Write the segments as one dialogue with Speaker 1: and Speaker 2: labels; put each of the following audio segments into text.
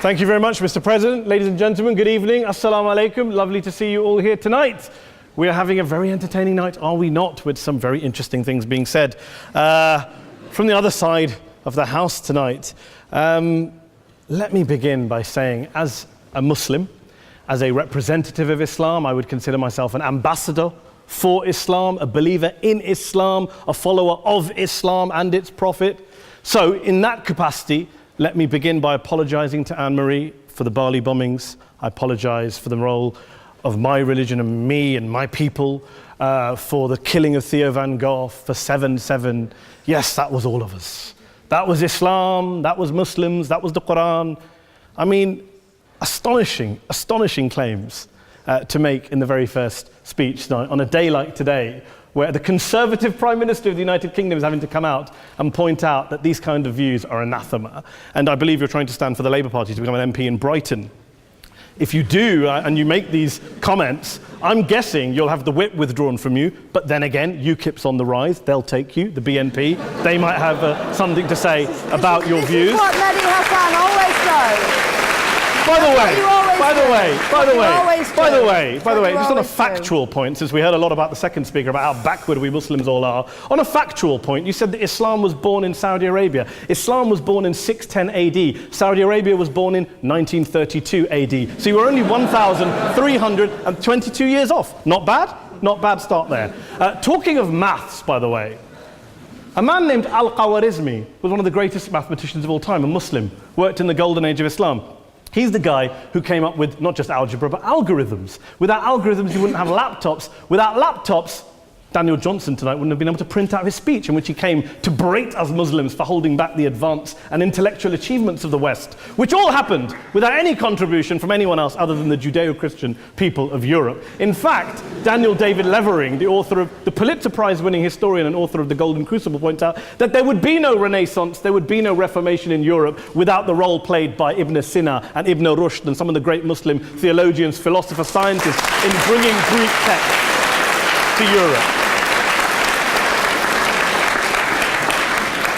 Speaker 1: Thank you very much, Mr. President. Ladies and gentlemen, good evening. Assalamu alaikum. Lovely to see you all here tonight. We are having a very entertaining night, are we not, with some very interesting things being said from the other side of the house tonight. Let me begin by saying, as a Muslim, as a representative of Islam, I would consider myself an ambassador for Islam, a believer in Islam, a follower of Islam and its Prophet. So in that capacity, let me begin by apologizing to Anne-Marie for the Bali bombings. I apologize for the role of my religion and me and my people, for the killing of Theo van Gogh, for 7/7. Yes, that was all of us. That was Islam, that was Muslims, that was the Quran. I mean, astonishing claims to make in the very first speech tonight, on a day like today, where the Conservative Prime Minister of the United Kingdom is having to come out and point out that these kind of views are anathema. And I believe you're trying to stand for the Labour Party to become an MP in Brighton. If you do, and you make these comments, I'm guessing you'll have the whip withdrawn from you, but then again, UKIP's on the rise, they'll take you, the BNP, they might have something to say about your views.
Speaker 2: This is what Mehdi Hasan always does.
Speaker 1: By the way, just on a factual point, since we heard a lot about the second speaker, about how backward we Muslims all are, on a factual point, you said that Islam was born in Saudi Arabia. Islam was born in 610 AD. Saudi Arabia was born in 1932 AD. So you were only 1,322 years off. Not bad? Not bad start there. Talking of maths, by the way, a man named Al-Khawarizmi was one of the greatest mathematicians of all time, a Muslim, worked in the golden age of Islam. He's the guy who came up with not just algebra, but algorithms. Without algorithms, you wouldn't have laptops. Without laptops, Daniel Johnson tonight wouldn't have been able to print out his speech in which he came to berate us Muslims for holding back the advance and intellectual achievements of the West, which all happened without any contribution from anyone else other than the Judeo-Christian people of Europe. In fact, Daniel David Levering, the author of the Pulitzer Prize-winning historian and author of The Golden Crucible, points out that there would be no Renaissance, there would be no Reformation in Europe without the role played by Ibn Sina and Ibn Rushd and some of the great Muslim theologians, philosophers, scientists in bringing Greek texts to Europe.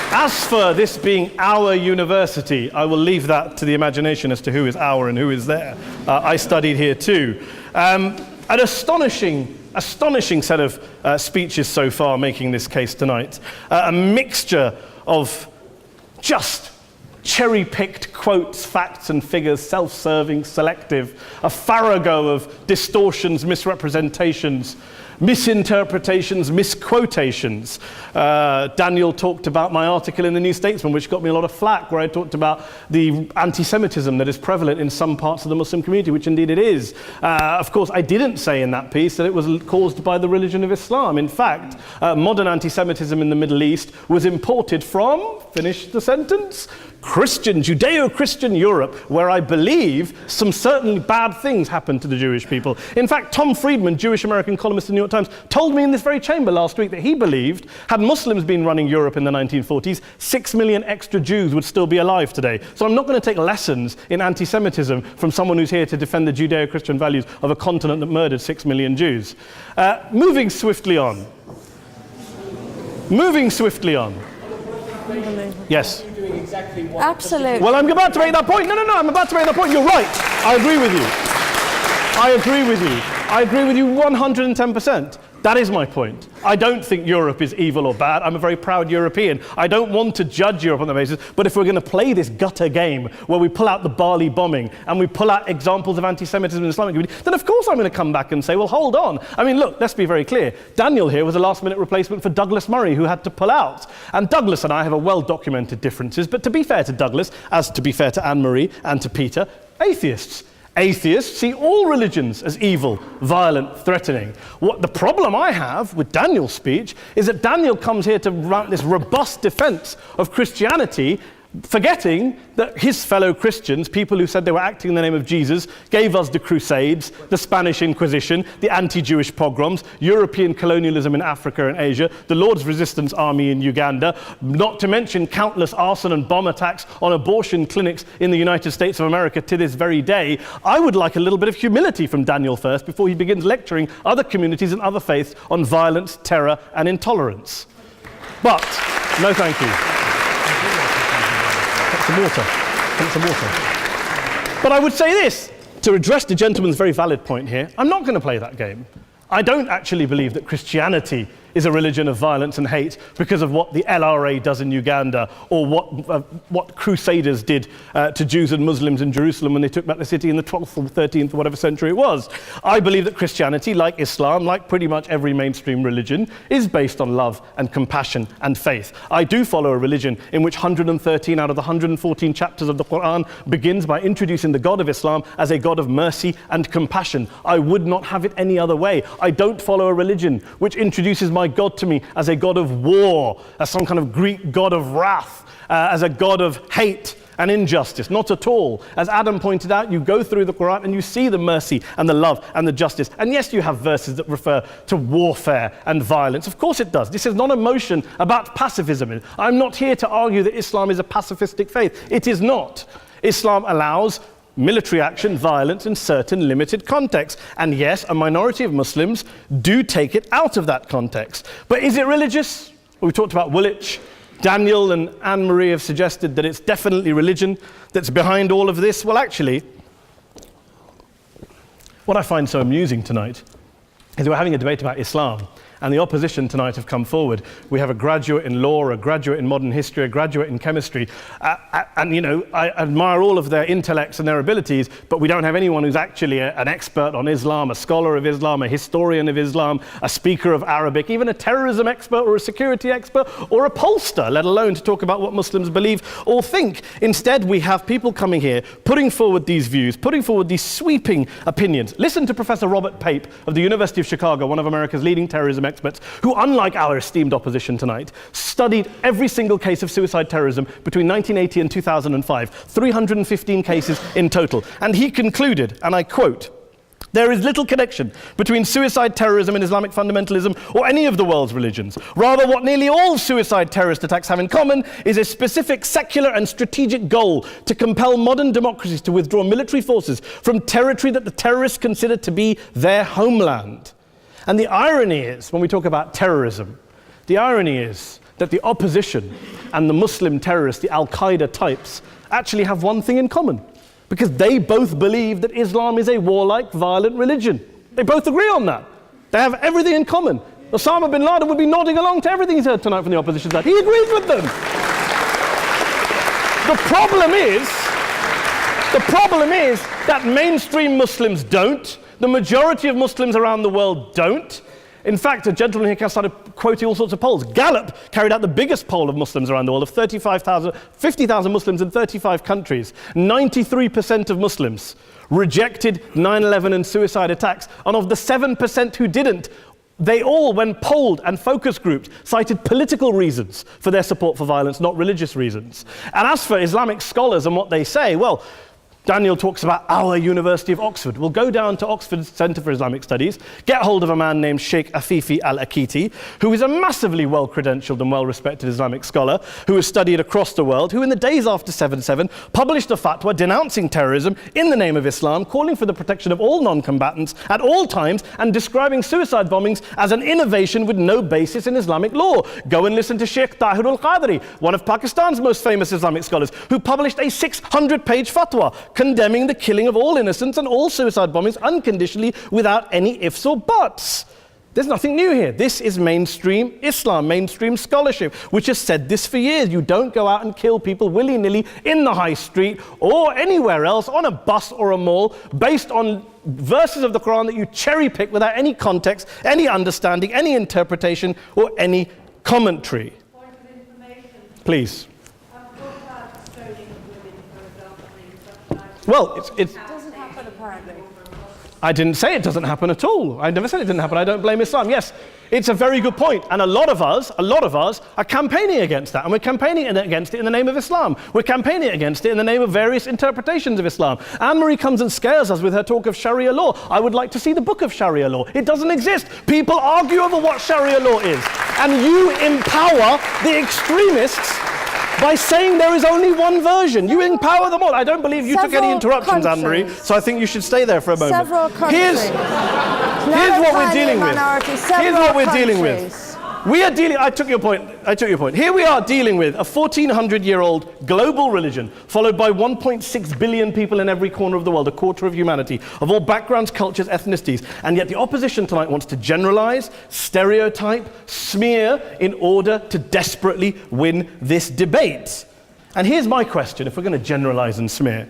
Speaker 1: As for this being our university, I will leave that to the imagination as to who is our and who is there. I studied here too. An astonishing set of speeches so far making this case tonight. A mixture of just cherry-picked quotes, facts and figures, self-serving, selective, a farrago of distortions, misrepresentations, misinterpretations, misquotations. Daniel talked about my article in the New Statesman, which got me a lot of flack, where I talked about the anti-Semitism that is prevalent in some parts of the Muslim community, which indeed it is. Of course, I didn't say in that piece that it was caused by the religion of Islam. In fact, modern anti-Semitism in the Middle East was imported from, finish the sentence, Judeo-Christian Europe, where I believe some certainly bad things happened to the Jewish people. In fact, Tom Friedman, Jewish-American columnist in the New York Times, told me in this very chamber last week that he believed, had Muslims been running Europe in the 1940s, 6 million extra Jews would still be alive today. So I'm not going to take lessons in anti-Semitism from someone who's here to defend the Judeo-Christian values of a continent that murdered 6 million Jews. Moving swiftly on. Yes.
Speaker 2: Absolutely.
Speaker 1: Well, I'm about to make that point. No, I'm about to make that point. You're right. I agree with you 110%. That is my point. I don't think Europe is evil or bad. I'm a very proud European. I don't want to judge Europe on that basis, but if we're going to play this gutter game where we pull out the Bali bombing and we pull out examples of anti-Semitism in the Islamic community, then of course I'm going to come back and say, well, hold on. I mean, look, let's be very clear. Daniel here was a last-minute replacement for Douglas Murray, who had to pull out. And Douglas and I have a well-documented differences, but to be fair to Douglas, as to be fair to Anne-Marie and to Peter, atheists. Atheists see all religions as evil, violent, threatening. What the problem I have with Daniel's speech is that Daniel comes here to run this robust defense of Christianity, forgetting that his fellow Christians, people who said they were acting in the name of Jesus, gave us the Crusades, the Spanish Inquisition, the anti-Jewish pogroms, European colonialism in Africa and Asia, the Lord's Resistance Army in Uganda, not to mention countless arson and bomb attacks on abortion clinics in the United States of America to this very day. I would like a little bit of humility from Daniel first before he begins lecturing other communities and other faiths on violence, terror, and intolerance. But, no thank you. Some water. But I would say this, to address the gentleman's very valid point here, I'm not going to play that game. I don't actually believe that Christianity is a religion of violence and hate because of what the LRA does in Uganda or what Crusaders did to Jews and Muslims in Jerusalem when they took back the city in the 12th or 13th or whatever century it was. I believe that Christianity, like Islam, like pretty much every mainstream religion, is based on love and compassion and faith. I do follow a religion in which 113 out of the 114 chapters of the Quran begins by introducing the God of Islam as a God of mercy and compassion. I would not have it any other way. I don't follow a religion which introduces my God to me as a God of war, as some kind of Greek God of wrath, as a God of hate and injustice. Not at all. As Adam pointed out, you go through the Quran and you see the mercy and the love and the justice. And yes, you have verses that refer to warfare and violence. Of course it does. This is not a motion about pacifism. I'm not here to argue that Islam is a pacifistic faith. It is not. Islam allows military action, violence in certain limited contexts. And yes, a minority of Muslims do take it out of that context. But is it religious? We talked about Woolwich. Daniel and Anne-Marie have suggested that it's definitely religion that's behind all of this. Well, actually, what I find so amusing tonight is we're having a debate about Islam. And the opposition tonight have come forward. We have a graduate in law, a graduate in modern history, a graduate in chemistry. And, you know, I admire all of their intellects and their abilities, but we don't have anyone who's actually an expert on Islam, a scholar of Islam, a historian of Islam, a speaker of Arabic, even a terrorism expert or a security expert or a pollster, let alone to talk about what Muslims believe or think. Instead, we have people coming here, putting forward these views, putting forward these sweeping opinions. Listen to Professor Robert Pape of the University of Chicago, one of America's leading terrorism experts, who, unlike our esteemed opposition tonight, studied every single case of suicide terrorism between 1980 and 2005, 315 cases in total. And he concluded, and I quote, "There is little connection between suicide terrorism and Islamic fundamentalism or any of the world's religions. Rather, what nearly all suicide terrorist attacks have in common is a specific secular and strategic goal to compel modern democracies to withdraw military forces from territory that the terrorists consider to be their homeland." And the irony is, when we talk about terrorism, the irony is that the opposition and the Muslim terrorists, the Al-Qaeda types, actually have one thing in common, because they both believe that Islam is a warlike, violent religion. They both agree on that. They have everything in common. Osama bin Laden would be nodding along to everything he's heard tonight from the opposition side. He agrees with them. The problem is that mainstream Muslims don't. The majority of Muslims around the world don't. In fact, a gentleman here started quoting all sorts of polls. Gallup carried out the biggest poll of Muslims around the world, of 50,000 Muslims in 35 countries. 93% of Muslims rejected 9/11 and suicide attacks. And of the 7% who didn't, they all, when polled and focus grouped, cited political reasons for their support for violence, not religious reasons. And as for Islamic scholars and what they say, well, Daniel talks about our University of Oxford. We'll go down to Oxford Centre for Islamic Studies, get hold of a man named Sheikh Afifi Al-Akiti, who is a massively well-credentialed and well-respected Islamic scholar who has studied across the world, who in the days after 7/7 published a fatwa denouncing terrorism in the name of Islam, calling for the protection of all non-combatants at all times, and describing suicide bombings as an innovation with no basis in Islamic law. Go and listen to Sheikh Tahir al-Qadri, one of Pakistan's most famous Islamic scholars, who published a 600-page fatwa condemning the killing of all innocents and all suicide bombings unconditionally without any ifs or buts. There's nothing new here. This is mainstream Islam, mainstream scholarship, which has said this for years. You don't go out and kill people willy-nilly in the high street or anywhere else on a bus or a mall based on verses of the Quran that you cherry pick without any context, any understanding, any interpretation, or any commentary.
Speaker 3: Point of information.
Speaker 1: Please.
Speaker 3: Well,
Speaker 2: It doesn't happen, apparently.
Speaker 1: I didn't say it doesn't happen at all. I never said it didn't happen. I don't blame Islam. Yes, it's a very good point. And a lot of us are campaigning against that. And we're campaigning against it in the name of Islam. We're campaigning against it in the name of various interpretations of Islam. Anne-Marie comes and scares us with her talk of Sharia law. I would like to see the book of Sharia law. It doesn't exist. People argue over what Sharia law is. And you empower the extremists by saying there is only one version. You empower them all. I don't believe you took any interruptions, Anne-Marie, so I think you should stay there for a moment.
Speaker 2: Several countries.
Speaker 1: Here's what we're dealing with.
Speaker 2: Minority,
Speaker 1: Here's what we're dealing with.
Speaker 2: countries.
Speaker 1: We are dealing, I took your point. Here we are dealing with a 1400-year-old global religion followed by 1.6 billion people in every corner of the world, a quarter of humanity, of all backgrounds, cultures, ethnicities. And yet the opposition tonight wants to generalize, stereotype, smear in order to desperately win this debate. And here's my question, if we're going to generalize and smear.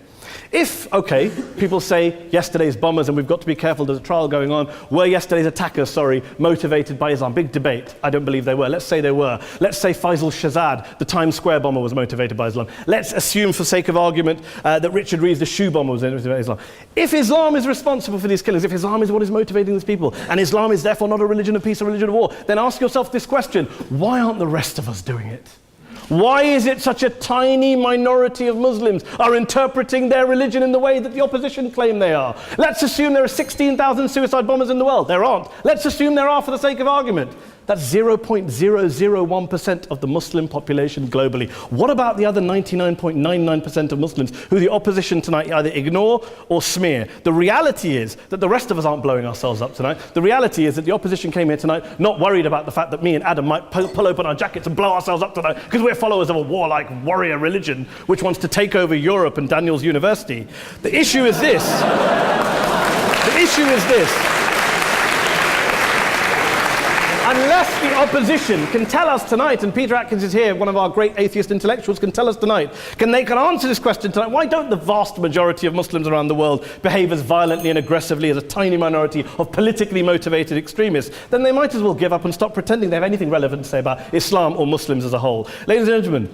Speaker 1: If, okay, people say yesterday's bombers, and we've got to be careful, there's a trial going on, were yesterday's attackers, motivated by Islam? Big debate. I don't believe they were. Let's say they were. Let's say Faisal Shahzad, the Times Square bomber, was motivated by Islam. Let's assume, for sake of argument, that Richard Reeves, the shoe bomber, was motivated by Islam. If Islam is responsible for these killings, if Islam is what is motivating these people, and Islam is therefore not a religion of peace, a religion of war, then ask yourself this question: why aren't the rest of us doing it? Why is it such a tiny minority of Muslims are interpreting their religion in the way that the opposition claim they are? Let's assume there are 16,000 suicide bombers in the world. There aren't. Let's assume there are for the sake of argument. That's 0.001% of the Muslim population globally. What about the other 99.99% of Muslims who the opposition tonight either ignore or smear? The reality is that the rest of us aren't blowing ourselves up tonight. The reality is that the opposition came here tonight not worried about the fact that me and Adam might pull open our jackets and blow ourselves up tonight because we're followers of a warlike warrior religion which wants to take over Europe and Daniel's university. The issue is this. Unless the opposition can tell us tonight, and Peter Atkins is here, one of our great atheist intellectuals, can tell us tonight, can answer this question tonight: why don't the vast majority of Muslims around the world behave as violently and aggressively as a tiny minority of politically motivated extremists? Then they might as well give up and stop pretending they have anything relevant to say about Islam or Muslims as a whole. Ladies and gentlemen,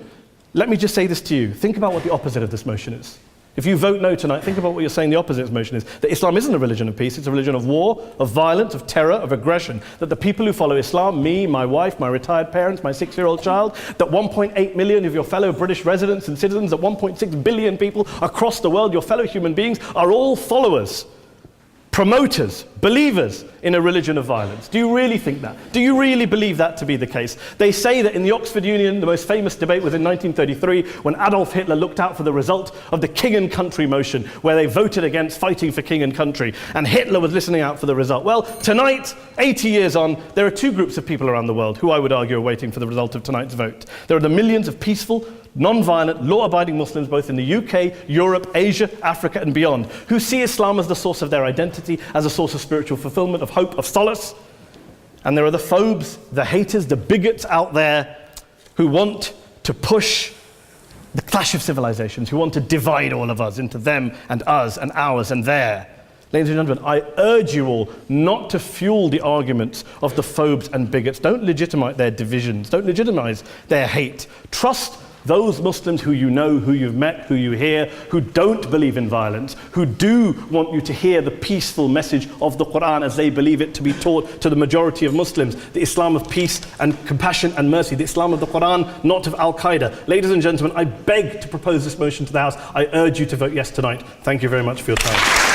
Speaker 1: let me just say this to you. Think about what the opposite of this motion is. If you vote no tonight, think about what you're saying the opposite motion is. That Islam isn't a religion of peace, it's a religion of war, of violence, of terror, of aggression. That the people who follow Islam, me, my wife, my retired parents, my 6-year-old child, that 1.8 million of your fellow British residents and citizens, that 1.6 billion people across the world, your fellow human beings, are all followers, promoters, believers in a religion of violence. Do you really think that? Do you really believe that to be the case? They say that in the Oxford Union, the most famous debate was in 1933 when Adolf Hitler looked out for the result of the King and Country motion, where they voted against fighting for King and Country, and Hitler was listening out for the result. Well, tonight, 80 years on, there are two groups of people around the world who I would argue are waiting for the result of tonight's vote. There are the millions of peaceful, non-violent, law-abiding Muslims both in the UK, Europe, Asia, Africa and beyond, who see Islam as the source of their identity, as a source of spiritual fulfillment, of hope, of solace. And there are the phobes, the haters, the bigots out there who want to push the clash of civilizations, who want to divide all of us into them and us and ours and their. Ladies and gentlemen, I urge you all not to fuel the arguments of the phobes and bigots. Don't legitimize their divisions. Don't legitimize their hate. Trust those Muslims who you know, who you've met, who you hear, who don't believe in violence, who do want you to hear the peaceful message of the Quran as they believe it to be taught to the majority of Muslims, the Islam of peace and compassion and mercy, the Islam of the Quran, not of Al-Qaeda. Ladies and gentlemen, I beg to propose this motion to the House. I urge you to vote yes tonight. Thank you very much for your time.